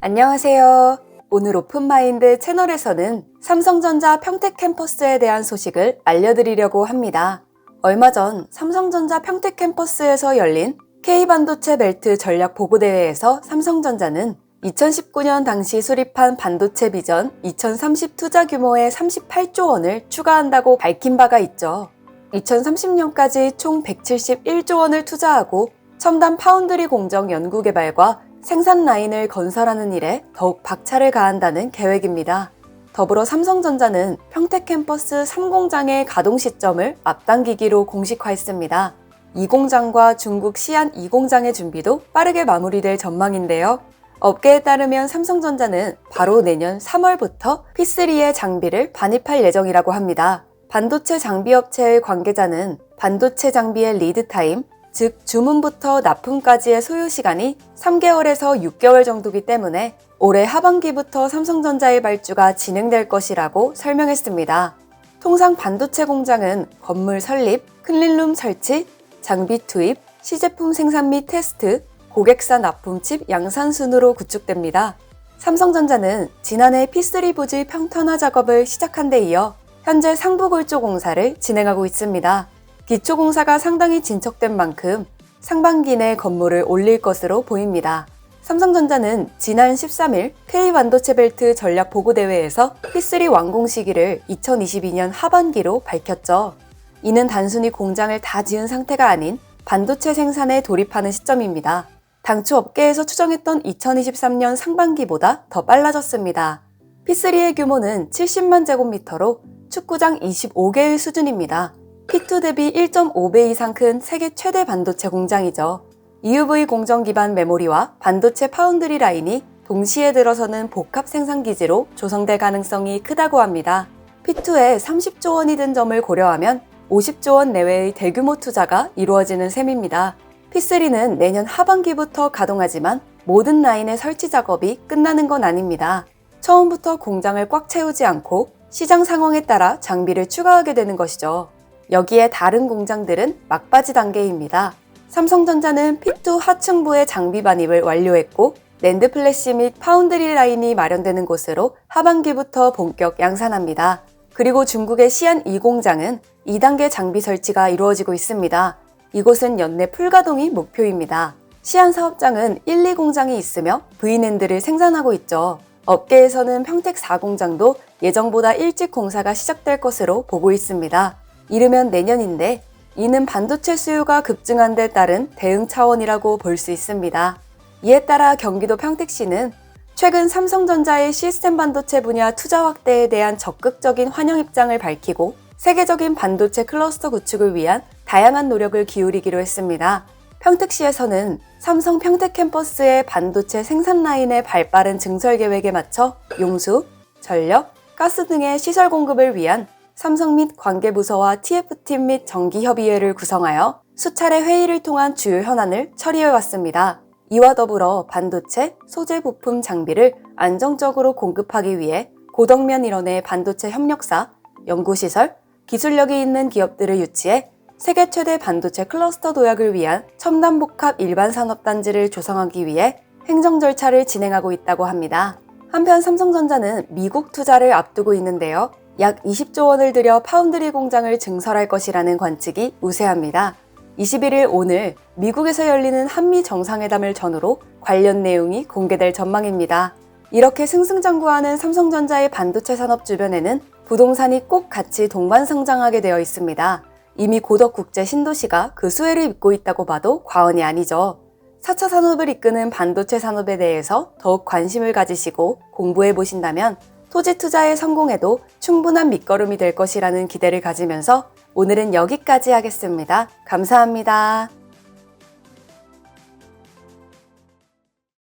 안녕하세요. 오늘 오픈마인드 채널에서는 삼성전자 평택 캠퍼스에 대한 소식을 알려드리려고 합니다. 얼마 전 삼성전자 평택 캠퍼스에서 열린 K반도체 멜트 전략 보고대회에서 삼성전자는 2019년 당시 수립한 반도체 비전 2030 투자 규모의 38조 원을 추가한다고 밝힌 바가 있죠. 2030년까지 총 171조 원을 투자하고 첨단 파운드리 공정 연구개발과 생산 라인을 건설하는 일에 더욱 박차를 가한다는 계획입니다. 더불어 삼성전자는 평택 캠퍼스 3공장의 가동 시점을 앞당기기로 공식화했습니다. 이 공장과 중국 시안 2공장의 준비도 빠르게 마무리될 전망인데요. 업계에 따르면 삼성전자는 바로 내년 3월부터 P3의 장비를 반입할 예정이라고 합니다. 반도체 장비업체의 관계자는 반도체 장비의 리드타임, 즉 주문부터 납품까지의 소요시간이 3개월에서 6개월 정도이기 때문에 올해 하반기부터 삼성전자의 발주가 진행될 것이라고 설명했습니다. 통상 반도체 공장은 건물 설립, 클린룸 설치, 장비 투입, 시제품 생산 및 테스트, 고객사 납품 칩 양산 순으로 구축됩니다. 삼성전자는 지난해 P3 부지 평탄화 작업을 시작한 데 이어 현재 상부 골조 공사를 진행하고 있습니다. 기초 공사가 상당히 진척된 만큼 상반기 내 건물을 올릴 것으로 보입니다. 삼성전자는 지난 13일 K반도체 벨트 전략 보고대회에서 P3 완공 시기를 2022년 하반기로 밝혔죠. 이는 단순히 공장을 다 지은 상태가 아닌 반도체 생산에 돌입하는 시점입니다. 당초 업계에서 추정했던 2023년 상반기보다 더 빨라졌습니다. P3의 규모는 70만 제곱미터로 축구장 25개의 수준입니다. P2 대비 1.5배 이상 큰 세계 최대 반도체 공장이죠. EUV 공정 기반 메모리와 반도체 파운드리 라인이 동시에 들어서는 복합 생산 기지로 조성될 가능성이 크다고 합니다. P2에 30조 원이 든 점을 고려하면 50조 원 내외의 대규모 투자가 이루어지는 셈입니다. P3는 내년 하반기부터 가동하지만 모든 라인의 설치 작업이 끝나는 건 아닙니다. 처음부터 공장을 꽉 채우지 않고 시장 상황에 따라 장비를 추가하게 되는 것이죠. 여기에 다른 공장들은 막바지 단계입니다. 삼성전자는 P2 하층부의 장비 반입을 완료했고 낸드 플래시 및 파운드리 라인이 마련되는 곳으로 하반기부터 본격 양산합니다. 그리고 중국의 시안 2공장은 2단계 장비 설치가 이루어지고 있습니다. 이곳은 연내 풀가동이 목표입니다. 시안 사업장은 1, 2공장이 있으며 V낸드를 생산하고 있죠. 업계에서는 평택 4공장도 예정보다 일찍 공사가 시작될 것으로 보고 있습니다. 이르면 내년인데 이는 반도체 수요가 급증한 데 따른 대응 차원이라고 볼 수 있습니다. 이에 따라 경기도 평택시는 최근 삼성전자의 시스템 반도체 분야 투자 확대에 대한 적극적인 환영 입장을 밝히고 세계적인 반도체 클러스터 구축을 위한 다양한 노력을 기울이기로 했습니다. 평택시에서는 삼성 평택 캠퍼스의 반도체 생산 라인의 발빠른 증설 계획에 맞춰 용수, 전력, 가스 등의 시설 공급을 위한 삼성 및 관계부서와 TF팀 및 정기협의회를 구성하여 수차례 회의를 통한 주요 현안을 처리해왔습니다. 이와 더불어 반도체, 소재 부품 장비를 안정적으로 공급하기 위해 고덕면 일원의 반도체 협력사, 연구시설, 기술력이 있는 기업들을 유치해 세계 최대 반도체 클러스터 도약을 위한 첨단 복합 일반 산업단지를 조성하기 위해 행정 절차를 진행하고 있다고 합니다. 한편 삼성전자는 미국 투자를 앞두고 있는데요. 약 20조 원을 들여 파운드리 공장을 증설할 것이라는 관측이 우세합니다. 21일 오늘 미국에서 열리는 한미 정상회담을 전후로 관련 내용이 공개될 전망입니다. 이렇게 승승장구하는 삼성전자의 반도체 산업 주변에는 부동산이 꼭 같이 동반 성장하게 되어 있습니다. 이미 고덕국제 신도시가 그 수혜를 입고 있다고 봐도 과언이 아니죠. 4차 산업을 이끄는 반도체 산업에 대해서 더욱 관심을 가지시고 공부해 보신다면 토지 투자의 성공에도 충분한 밑거름이 될 것이라는 기대를 가지면서 오늘은 여기까지 하겠습니다. 감사합니다.